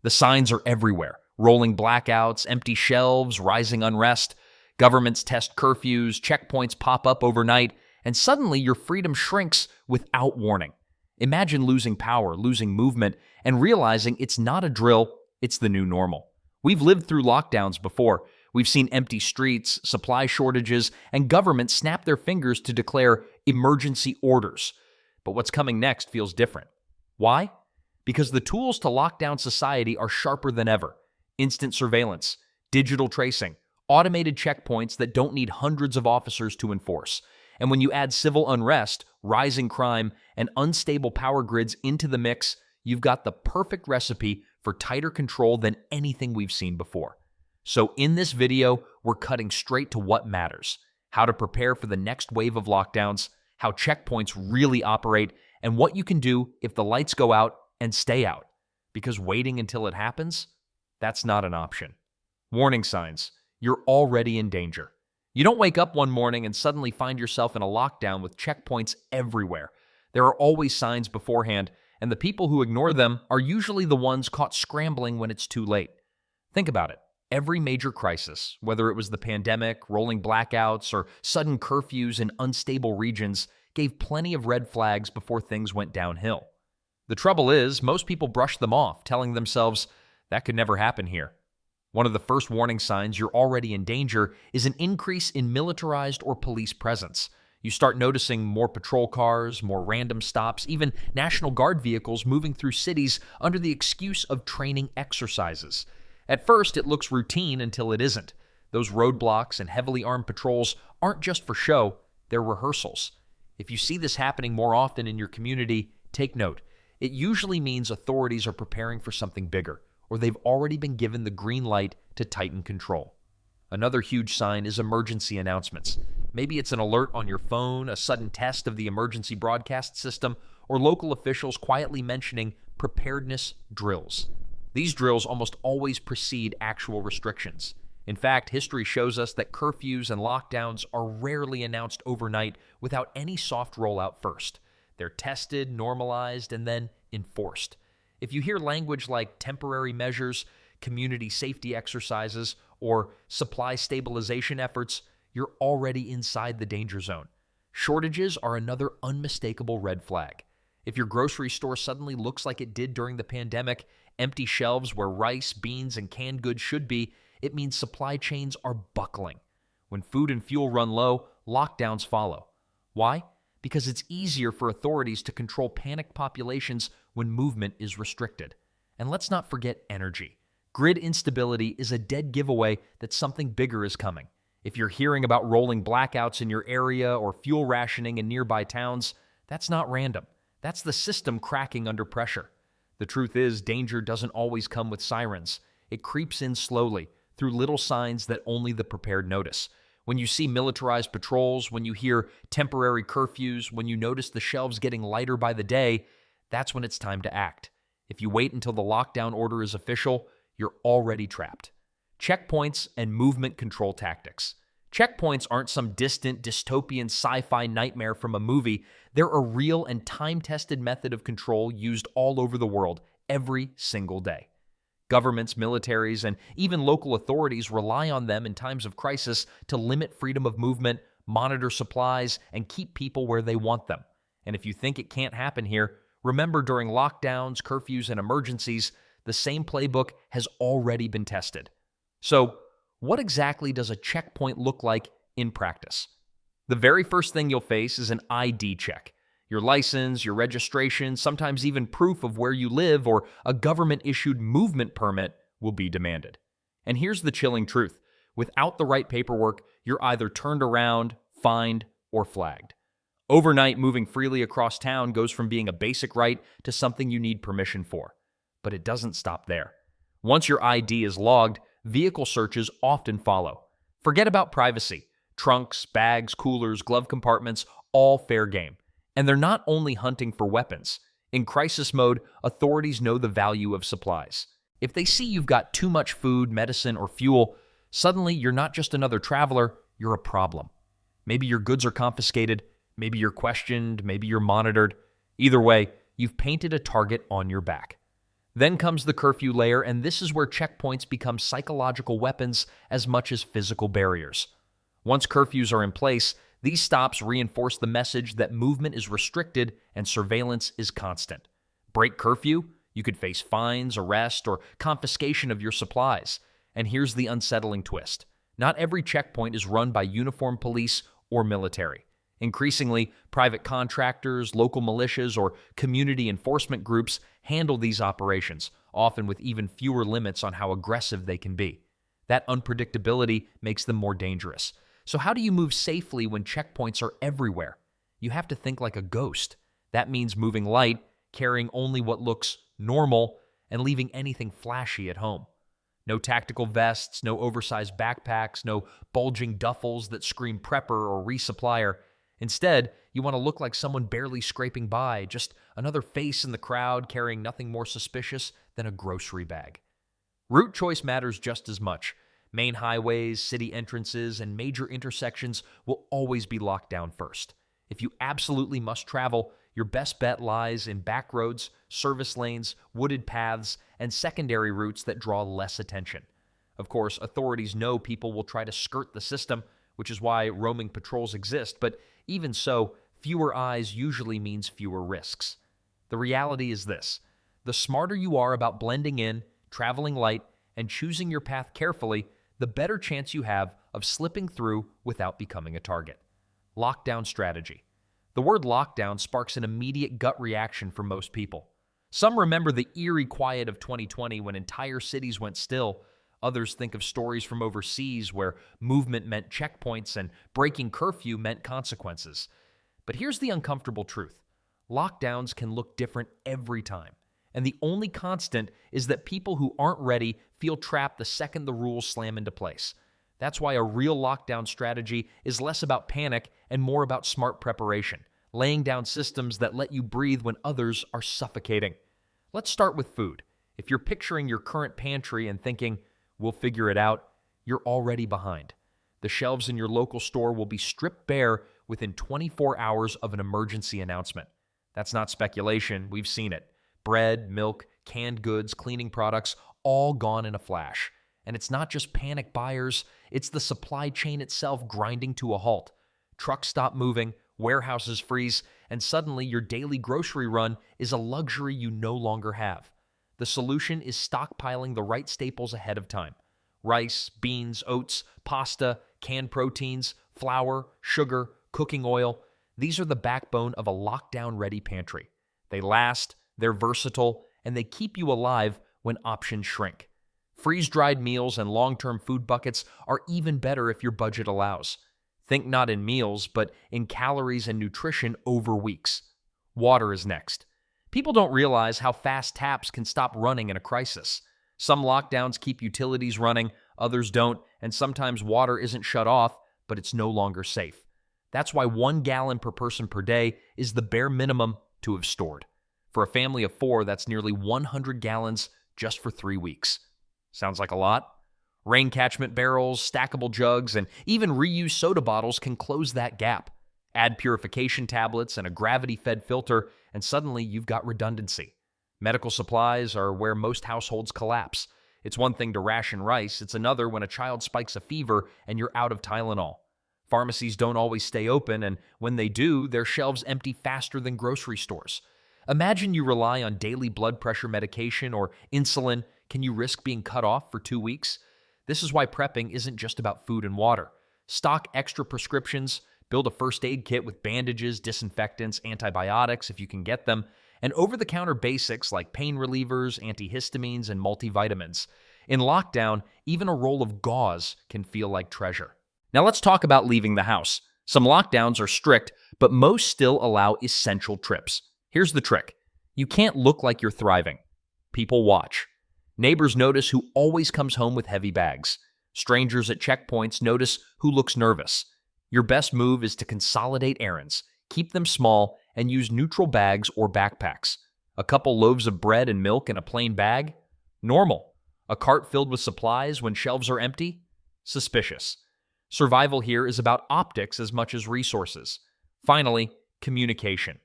The signs are everywhere. Rolling blackouts, empty shelves, rising unrest. Governments test curfews, checkpoints pop up overnight, and suddenly your freedom shrinks without warning. Imagine losing power, losing movement, and realizing it's not a drill, it's the new normal. We've lived through lockdowns before. We've seen empty streets, supply shortages, and governments snap their fingers to declare emergency orders. But what's coming next feels different. Why? Because the tools to lock down society are sharper than ever. Instant surveillance, digital tracing, automated checkpoints that don't need hundreds of officers to enforce. And when you add civil unrest, rising crime, and unstable power grids into the mix, you've got the perfect recipe for tighter control than anything we've seen before. So in this video, we're cutting straight to what matters: how to prepare for the next wave of lockdowns, how checkpoints really operate, and what you can do if the lights go out and stay out. Because waiting until it happens, that's not an option. Warning signs: you're already in danger. You don't wake up one morning and suddenly find yourself in a lockdown with checkpoints everywhere. There are always signs beforehand, and the people who ignore them are usually the ones caught scrambling when it's too late. Think about it. Every major crisis, whether it was the pandemic, rolling blackouts, or sudden curfews in unstable regions, gave plenty of red flags before things went downhill. The trouble is, most people brush them off, telling themselves, that could never happen here. One of the first warning signs you're already in danger is an increase in militarized or police presence. You start noticing more patrol cars, more random stops, even National Guard vehicles moving through cities under the excuse of training exercises. At first, it looks routine until it isn't. Those roadblocks and heavily armed patrols aren't just for show, they're rehearsals. If you see this happening more often in your community, take note. It usually means authorities are preparing for something bigger, or they've already been given the green light to tighten control. Another huge sign is emergency announcements. Maybe it's an alert on your phone, a sudden test of the emergency broadcast system, or local officials quietly mentioning preparedness drills. These drills almost always precede actual restrictions. In fact, history shows us that curfews and lockdowns are rarely announced overnight without any soft rollout first. They're tested, normalized, and then enforced. If you hear language like temporary measures, community safety exercises, or supply stabilization efforts, you're already inside the danger zone. Shortages are another unmistakable red flag. If your grocery store suddenly looks like it did during the pandemic, empty shelves where rice, beans, and canned goods should be, it means supply chains are buckling. When food and fuel run low, lockdowns follow. Why? Because it's easier for authorities to control panicked populations when movement is restricted. And let's not forget energy. Grid instability is a dead giveaway that something bigger is coming. If you're hearing about rolling blackouts in your area or fuel rationing in nearby towns, that's not random. That's the system cracking under pressure. The truth is, danger doesn't always come with sirens. It creeps in slowly, through little signs that only the prepared notice. When you see militarized patrols, when you hear temporary curfews, when you notice the shelves getting lighter by the day, that's when it's time to act. If you wait until the lockdown order is official, you're already trapped. Checkpoints and movement control tactics. Checkpoints aren't some distant, dystopian sci-fi nightmare from a movie. They're a real and time-tested method of control used all over the world every single day. Governments, militaries, and even local authorities rely on them in times of crisis to limit freedom of movement, monitor supplies, and keep people where they want them. And if you think it can't happen here, remember during lockdowns, curfews, and emergencies, the same playbook has already been tested. So, what exactly does a checkpoint look like in practice? The very first thing you'll face is an ID check. Your license, your registration, sometimes even proof of where you live or a government-issued movement permit will be demanded. And here's the chilling truth. Without the right paperwork, you're either turned around, fined, or flagged. Overnight, moving freely across town goes from being a basic right to something you need permission for. But it doesn't stop there. Once your ID is logged, vehicle searches often follow. Forget about privacy. Trunks, bags, coolers, glove compartments, all fair game. And they're not only hunting for weapons. In crisis mode, authorities know the value of supplies. If they see you've got too much food, medicine, or fuel, suddenly you're not just another traveler, you're a problem. Maybe your goods are confiscated, maybe you're questioned, maybe you're monitored. Either way, you've painted a target on your back. Then comes the curfew layer, and this is where checkpoints become psychological weapons as much as physical barriers. Once curfews are in place, these stops reinforce the message that movement is restricted and surveillance is constant. Break curfew, you could face fines, arrest, or confiscation of your supplies. And here's the unsettling twist. Not every checkpoint is run by uniformed police or military. Increasingly, private contractors, local militias, or community enforcement groups handle these operations, often with even fewer limits on how aggressive they can be. That unpredictability makes them more dangerous. So how do you move safely when checkpoints are everywhere? You have to think like a ghost. That means moving light, carrying only what looks normal, and leaving anything flashy at home. No tactical vests, no oversized backpacks, no bulging duffels that scream prepper or resupplier. Instead, you want to look like someone barely scraping by, just another face in the crowd carrying nothing more suspicious than a grocery bag. Route choice matters just as much. Main highways, city entrances, and major intersections will always be locked down first. If you absolutely must travel, your best bet lies in back roads, service lanes, wooded paths, and secondary routes that draw less attention. Of course, authorities know people will try to skirt the system, which is why roaming patrols exist, but even so, fewer eyes usually means fewer risks. The reality is this: the smarter you are about blending in, traveling light, and choosing your path carefully, the better chance you have of slipping through without becoming a target. Lockdown strategy. The word lockdown sparks an immediate gut reaction for most people. Some remember the eerie quiet of 2020 when entire cities went still. Others think of stories from overseas where movement meant checkpoints and breaking curfew meant consequences. But here's the uncomfortable truth. Lockdowns can look different every time. And the only constant is that people who aren't ready feel trapped the second the rules slam into place. That's why a real lockdown strategy is less about panic and more about smart preparation, laying down systems that let you breathe when others are suffocating. Let's start with food. If you're picturing your current pantry and thinking, "We'll figure it out," you're already behind. The shelves in your local store will be stripped bare within 24 hours of an emergency announcement. That's not speculation, we've seen it. Bread, milk, canned goods, cleaning products, all gone in a flash. And it's not just panic buyers, it's the supply chain itself grinding to a halt. Trucks stop moving, warehouses freeze, and suddenly your daily grocery run is a luxury you no longer have. The solution is stockpiling the right staples ahead of time. Rice, beans, oats, pasta, canned proteins, flour, sugar, cooking oil. These are the backbone of a lockdown-ready pantry. They last, they're versatile, and they keep you alive when options shrink. Freeze-dried meals and long-term food buckets are even better if your budget allows. Think not in meals, but in calories and nutrition over weeks. Water is next. People don't realize how fast taps can stop running in a crisis. Some lockdowns keep utilities running, others don't, and sometimes water isn't shut off, but it's no longer safe. That's why 1 gallon per person per day is the bare minimum to have stored. For a family of 4, that's nearly 100 gallons just for 3 weeks. Sounds like a lot? Rain catchment barrels, stackable jugs, and even reused soda bottles can close that gap. Add purification tablets and a gravity-fed filter, and suddenly you've got redundancy. Medical supplies are where most households collapse. It's one thing to ration rice, it's another when a child spikes a fever and you're out of Tylenol. Pharmacies don't always stay open, and when they do, their shelves empty faster than grocery stores. Imagine you rely on daily blood pressure medication or insulin. Can you risk being cut off for 2 weeks? This is why prepping isn't just about food and water. Stock extra prescriptions, build a first aid kit with bandages, disinfectants, antibiotics if you can get them, and over-the-counter basics like pain relievers, antihistamines, and multivitamins. In lockdown, even a roll of gauze can feel like treasure. Now let's talk about leaving the house. Some lockdowns are strict, but most still allow essential trips. Here's the trick. You can't look like you're thriving. People watch. Neighbors notice who always comes home with heavy bags. Strangers at checkpoints notice who looks nervous. Your best move is to consolidate errands, keep them small, and use neutral bags or backpacks. A couple loaves of bread and milk in a plain bag? Normal. A cart filled with supplies when shelves are empty? Suspicious. Survival here is about optics as much as resources. Finally, communication.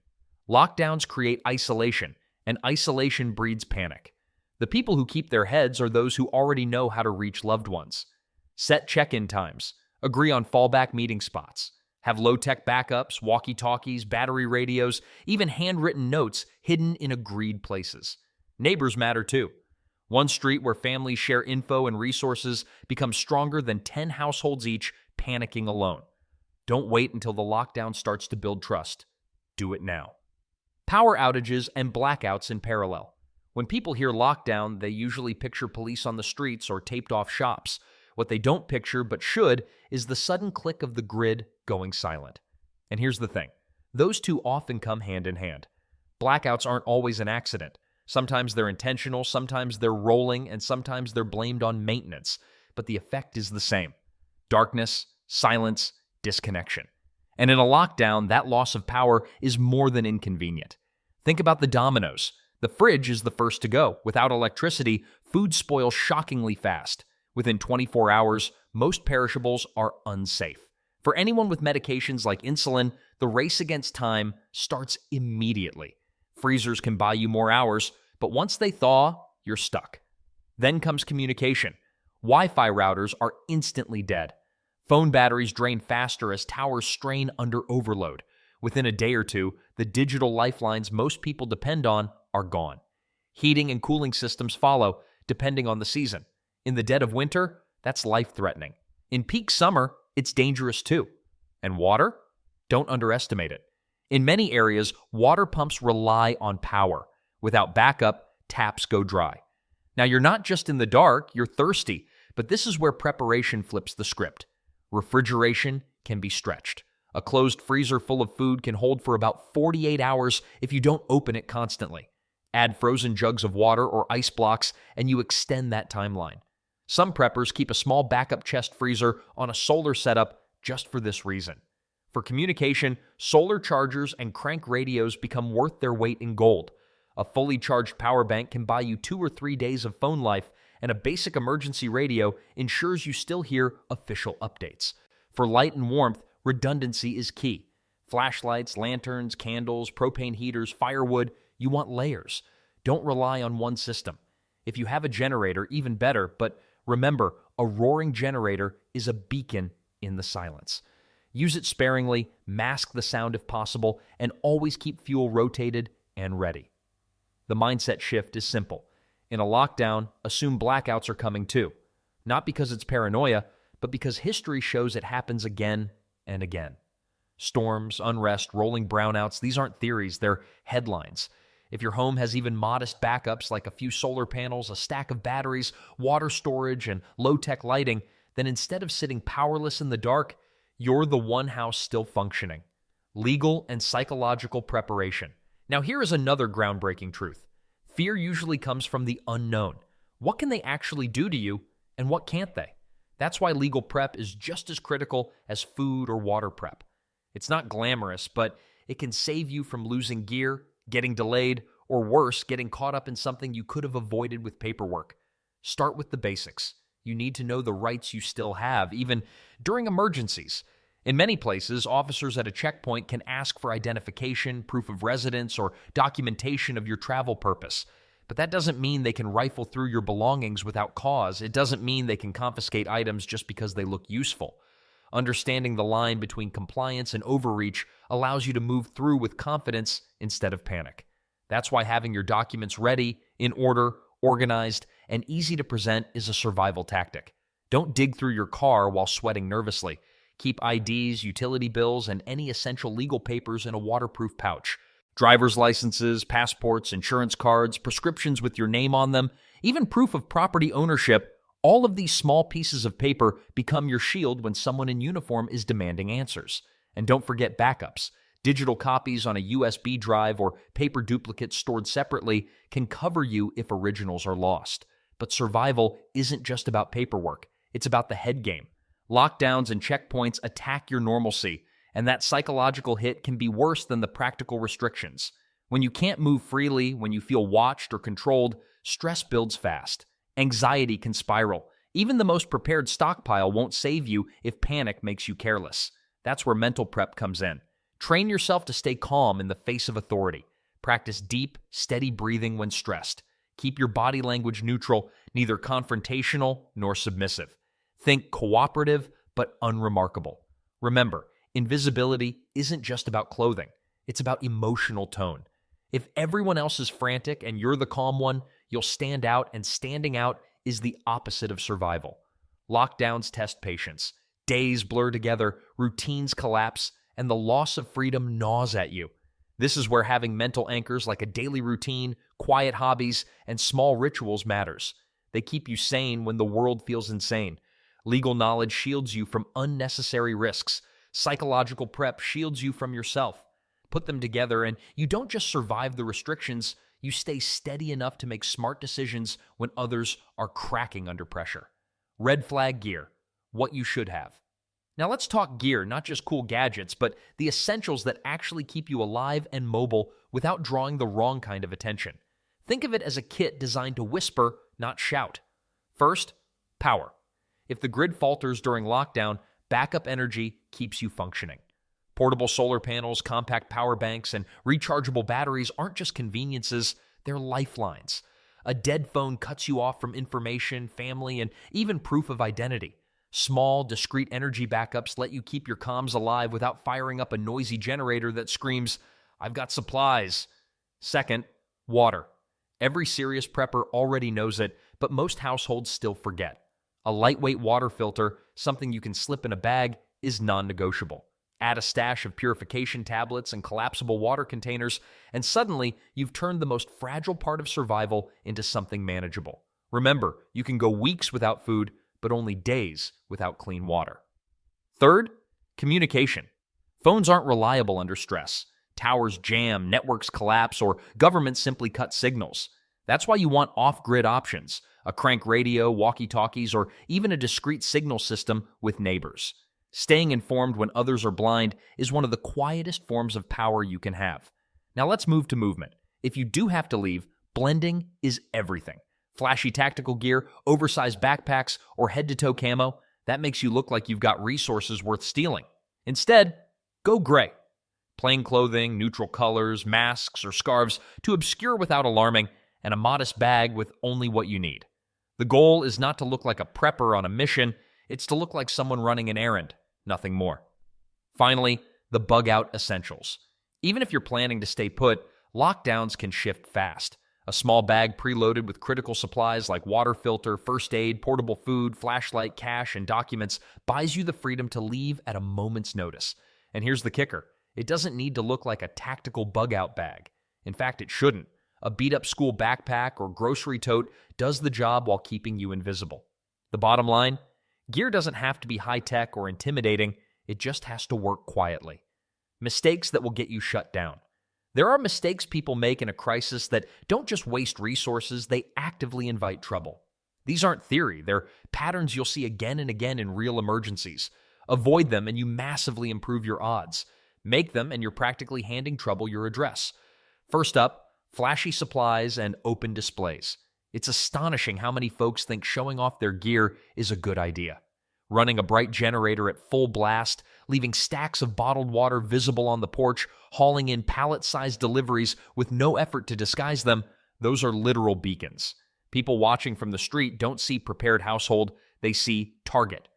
Lockdowns create isolation, and isolation breeds panic. The people who keep their heads are those who already know how to reach loved ones. Set check-in times. Agree on fallback meeting spots. Have low-tech backups, walkie-talkies, battery radios, even handwritten notes hidden in agreed places. Neighbors matter too. One street where families share info and resources becomes stronger than 10 households each panicking alone. Don't wait until the lockdown starts to build trust. Do it now. Power outages and blackouts in parallel. When people hear lockdown, they usually picture police on the streets or taped-off shops. What they don't picture, but should, is the sudden click of the grid going silent. And here's the thing. Those two often come hand in hand. Blackouts aren't always an accident. Sometimes they're intentional, sometimes they're rolling, and sometimes they're blamed on maintenance. But the effect is the same. Darkness, silence, disconnection. And in a lockdown, that loss of power is more than inconvenient. Think about the dominoes. The fridge is the first to go. Without electricity, food spoils shockingly fast. Within 24 hours, most perishables are unsafe. For anyone with medications like insulin, the race against time starts immediately. Freezers can buy you more hours, but once they thaw, you're stuck. Then comes communication. Wi-Fi routers are instantly dead. Phone batteries drain faster as towers strain under overload. Within a day or two, the digital lifelines most people depend on are gone. Heating and cooling systems follow, depending on the season. In the dead of winter, that's life-threatening. In peak summer, it's dangerous too. And water? Don't underestimate it. In many areas, water pumps rely on power. Without backup, taps go dry. Now, you're not just in the dark, you're thirsty, but this is where preparation flips the script. Refrigeration can be stretched. A closed freezer full of food can hold for about 48 hours if you don't open it constantly. Add frozen jugs of water or ice blocks, and you extend that timeline. Some preppers keep a small backup chest freezer on a solar setup just for this reason. For communication, solar chargers and crank radios become worth their weight in gold. A fully charged power bank can buy you 2 or 3 days of phone life, and a basic emergency radio ensures you still hear official updates. For light and warmth, redundancy is key. Flashlights, lanterns, candles, propane heaters, firewood, you want layers. Don't rely on one system. If you have a generator, even better, but remember, a roaring generator is a beacon in the silence. Use it sparingly, mask the sound if possible, and always keep fuel rotated and ready. The mindset shift is simple. In a lockdown, assume blackouts are coming too. Not because it's paranoia, but because history shows it happens again and again. Storms, unrest, rolling brownouts, these aren't theories, they're headlines. If your home has even modest backups like a few solar panels, a stack of batteries, water storage, and low-tech lighting, then instead of sitting powerless in the dark, you're the one house still functioning. Legal and psychological preparation. Now here is another groundbreaking truth. Fear usually comes from the unknown. What can they actually do to you, and what can't they? That's why legal prep is just as critical as food or water prep. It's not glamorous, but it can save you from losing gear, getting delayed, or worse, getting caught up in something you could have avoided with paperwork. Start with the basics. You need to know the rights you still have, even during emergencies. In many places, officers at a checkpoint can ask for identification, proof of residence, or documentation of your travel purpose. But that doesn't mean they can rifle through your belongings without cause. It doesn't mean they can confiscate items just because they look useful. Understanding the line between compliance and overreach allows you to move through with confidence instead of panic. That's why having your documents ready, in order, organized, and easy to present is a survival tactic. Don't dig through your car while sweating nervously. Keep IDs, utility bills, and any essential legal papers in a waterproof pouch. Driver's licenses, passports, insurance cards, prescriptions with your name on them, even proof of property ownership, all of these small pieces of paper become your shield when someone in uniform is demanding answers. And don't forget backups. Digital copies on a USB drive or paper duplicates stored separately can cover you if originals are lost. But survival isn't just about paperwork. It's about the head game. Lockdowns and checkpoints attack your normalcy, and that psychological hit can be worse than the practical restrictions. When you can't move freely, when you feel watched or controlled, stress builds fast. Anxiety can spiral. Even the most prepared stockpile won't save you if panic makes you careless. That's where mental prep comes in. Train yourself to stay calm in the face of authority. Practice deep, steady breathing when stressed. Keep your body language neutral, neither confrontational nor submissive. Think cooperative but unremarkable. Remember, invisibility isn't just about clothing. It's about emotional tone. If everyone else is frantic and you're the calm one, you'll stand out, and standing out is the opposite of survival. Lockdowns test patience. Days blur together, routines collapse, and the loss of freedom gnaws at you. This is where having mental anchors like a daily routine, quiet hobbies, and small rituals matters. They keep you sane when the world feels insane. Legal knowledge shields you from unnecessary risks. Psychological prep shields you from yourself. Put them together, and you don't just survive the restrictions, you stay steady enough to make smart decisions when others are cracking under pressure. Red flag gear, what you should have. Now let's talk gear, not just cool gadgets, but the essentials that actually keep you alive and mobile without drawing the wrong kind of attention. Think of it as a kit designed to whisper, not shout. First, power. If the grid falters during lockdown, backup energy keeps you functioning. Portable solar panels, compact power banks, and rechargeable batteries aren't just conveniences, they're lifelines. A dead phone cuts you off from information, family, and even proof of identity. Small, discrete energy backups let you keep your comms alive without firing up a noisy generator that screams, "I've got supplies." Second, water. Every serious prepper already knows it, but most households still forget. A lightweight water filter, something you can slip in a bag, is non-negotiable. Add a stash of purification tablets and collapsible water containers, and suddenly you've turned the most fragile part of survival into something manageable. Remember, you can go weeks without food, but only days without clean water. Third, communication. Phones aren't reliable under stress. Towers jam, networks collapse, or governments simply cut signals. That's why you want off-grid options, a crank radio, walkie-talkies, or even a discrete signal system with neighbors. Staying informed when others are blind is one of the quietest forms of power you can have. Now let's move to movement. If you do have to leave, blending is everything. Flashy tactical gear, oversized backpacks, or head-to-toe camo, that makes you look like you've got resources worth stealing. Instead, go gray. Plain clothing, neutral colors, masks, or scarves to obscure without alarming, and a modest bag with only what you need. The goal is not to look like a prepper on a mission, it's to look like someone running an errand, nothing more. Finally, the bug-out essentials. Even if you're planning to stay put, lockdowns can shift fast. A small bag preloaded with critical supplies like water filter, first aid, portable food, flashlight, cash, and documents buys you the freedom to leave at a moment's notice. And here's the kicker. It doesn't need to look like a tactical bug-out bag. In fact, it shouldn't. A beat-up school backpack or grocery tote does the job while keeping you invisible. The bottom line? Gear doesn't have to be high-tech or intimidating. It just has to work quietly. Mistakes that will get you shut down. There are mistakes people make in a crisis that don't just waste resources, they actively invite trouble. These aren't theory, they're patterns you'll see again and again in real emergencies. Avoid them and you massively improve your odds. Make them and you're practically handing trouble your address. First up, flashy supplies and open displays. It's astonishing how many folks think showing off their gear is a good idea. Running a bright generator at full blast, leaving stacks of bottled water visible on the porch, hauling in pallet-sized deliveries with no effort to disguise them, those are literal beacons. People watching from the street don't see prepared household, they see target.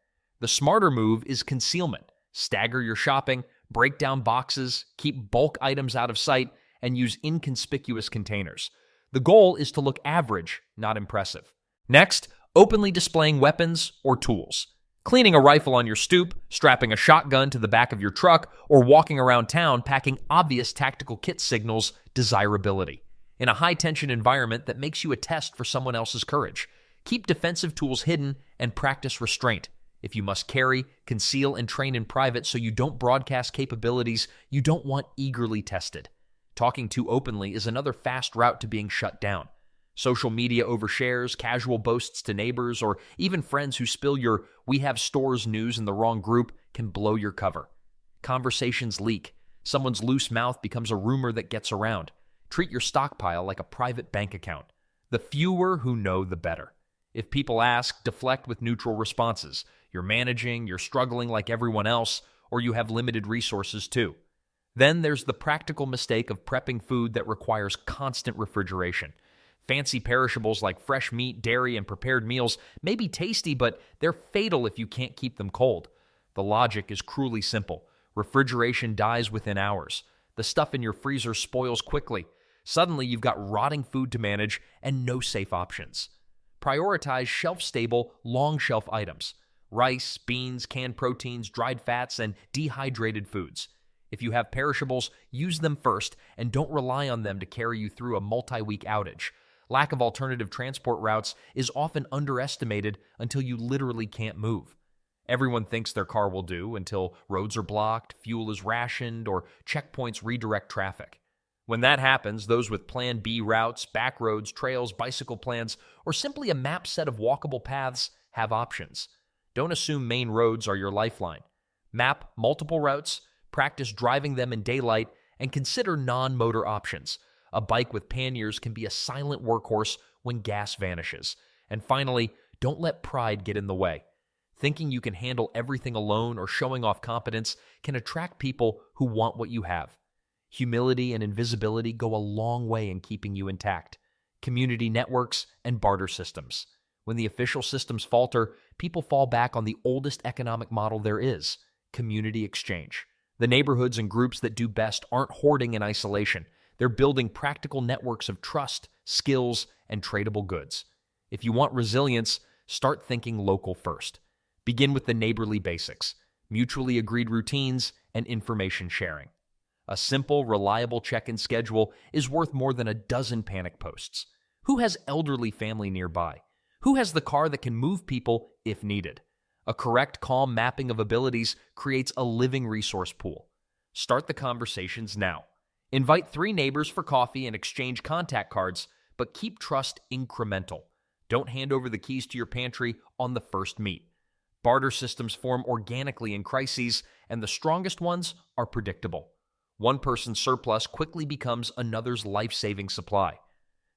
The smarter move is concealment. Stagger your shopping, break down boxes, keep bulk items out of sight, and use inconspicuous containers. The goal is to look average, not impressive. Next, openly displaying weapons or tools. Cleaning a rifle on your stoop, strapping a shotgun to the back of your truck, or walking around town packing obvious tactical kit signals desirability. In a high-tension environment that makes you a test for someone else's courage. Keep defensive tools hidden and practice restraint. If you must carry, conceal, and train in private so you don't broadcast capabilities you don't want eagerly tested. Talking too openly is another fast route to being shut down. Social media overshares, casual boasts to neighbors, or even friends who spill your "we have stores" news in the wrong group can blow your cover. Conversations leak. Someone's loose mouth becomes a rumor that gets around. Treat your stockpile like a private bank account. The fewer who know, the better. If people ask, deflect with neutral responses. You're managing, you're struggling like everyone else, or you have limited resources too. Then there's the practical mistake of prepping food that requires constant refrigeration. Fancy perishables like fresh meat, dairy, and prepared meals may be tasty, but they're fatal if you can't keep them cold. The logic is cruelly simple. Refrigeration dies within hours. The stuff in your freezer spoils quickly. Suddenly, you've got rotting food to manage and no safe options. Prioritize shelf-stable, long-shelf items. Rice, beans, canned proteins, dried fats, and dehydrated foods. If you have perishables, use them first and don't rely on them to carry you through a multi-week outage. Lack of alternative transport routes is often underestimated until you literally can't move. Everyone thinks their car will do until roads are blocked, fuel is rationed, or checkpoints redirect traffic. When that happens, those with Plan B routes, back roads, trails, bicycle plans, or simply a map set of walkable paths have options. Don't assume main roads are your lifeline. Map multiple routes, practice driving them in daylight, and consider non-motor options. A bike with panniers can be a silent workhorse when gas vanishes. And finally, don't let pride get in the way. Thinking you can handle everything alone or showing off competence can attract people who want what you have. Humility and invisibility go a long way in keeping you intact. Community networks and barter systems. When the official systems falter, people fall back on the oldest economic model there is, community exchange. The neighborhoods and groups that do best aren't hoarding in isolation. They're building practical networks of trust, skills, and tradable goods. If you want resilience, start thinking local first. Begin with the neighborly basics, mutually agreed routines, and information sharing. A simple, reliable check-in schedule is worth more than a dozen panic posts. Who has elderly family nearby? Who has the car that can move people if needed? A correct, calm mapping of abilities creates a living resource pool. Start the conversations now. Invite 3 neighbors for coffee and exchange contact cards, but keep trust incremental. Don't hand over the keys to your pantry on the first meet. Barter systems form organically in crises, and the strongest ones are predictable. One person's surplus quickly becomes another's life-saving supply.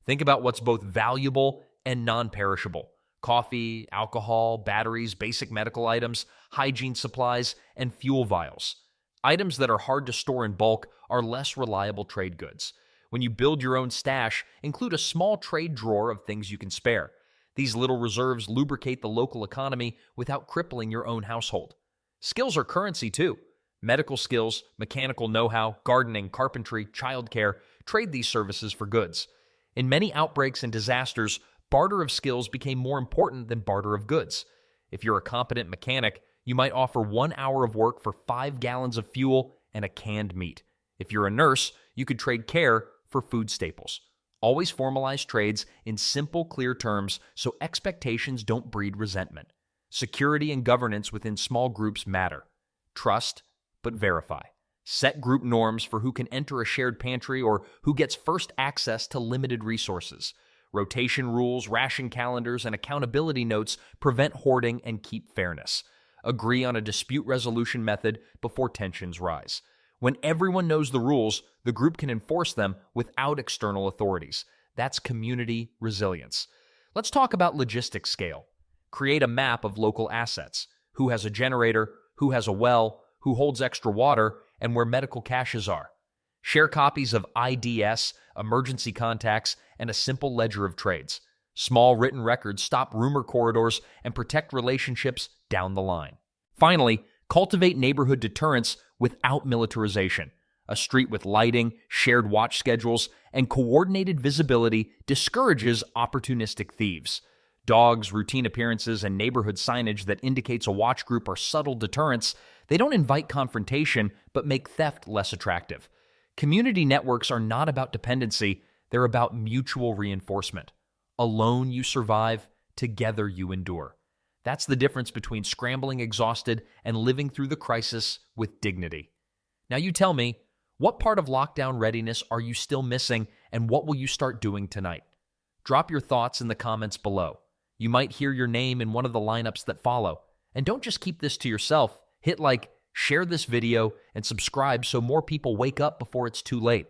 Think about what's both valuable and non-perishable. Coffee, alcohol, batteries, basic medical items, hygiene supplies, and fuel vials. Items that are hard to store in bulk are less reliable trade goods. When you build your own stash, include a small trade drawer of things you can spare. These little reserves lubricate the local economy without crippling your own household. Skills are currency too. Medical skills, mechanical know-how, gardening, carpentry, childcare, trade these services for goods. In many outbreaks and disasters, barter of skills became more important than barter of goods. If you're a competent mechanic, you might offer 1 hour of work for 5 gallons of fuel and a canned meat. If you're a nurse, you could trade care for food staples. Always formalize trades in simple, clear terms so expectations don't breed resentment. Security and governance within small groups matter. Trust, but verify. Set group norms for who can enter a shared pantry or who gets first access to limited resources. Rotation rules, ration calendars, and accountability notes prevent hoarding and keep fairness. Agree on a dispute resolution method before tensions rise. When everyone knows the rules, the group can enforce them without external authorities. That's community resilience. Let's talk about logistics scale. Create a map of local assets. Who has a generator, who has a well, who holds extra water, and where medical caches are. Share copies of IDS, emergency contacts, and a simple ledger of trades. Small written records stop rumor corridors and protect relationships down the line. Finally, cultivate neighborhood deterrence without militarization. A street with lighting, shared watch schedules, and coordinated visibility discourages opportunistic thieves. Dogs, routine appearances, and neighborhood signage that indicates a watch group are subtle deterrents. They don't invite confrontation, but make theft less attractive. Community networks are not about dependency, they're about mutual reinforcement. Alone you survive, together you endure. That's the difference between scrambling exhausted and living through the crisis with dignity. Now you tell me, what part of lockdown readiness are you still missing, and what will you start doing tonight? Drop your thoughts in the comments below. You might hear your name in one of the lineups that follow. And don't just keep this to yourself. Hit like, share this video, and subscribe so more people wake up before it's too late.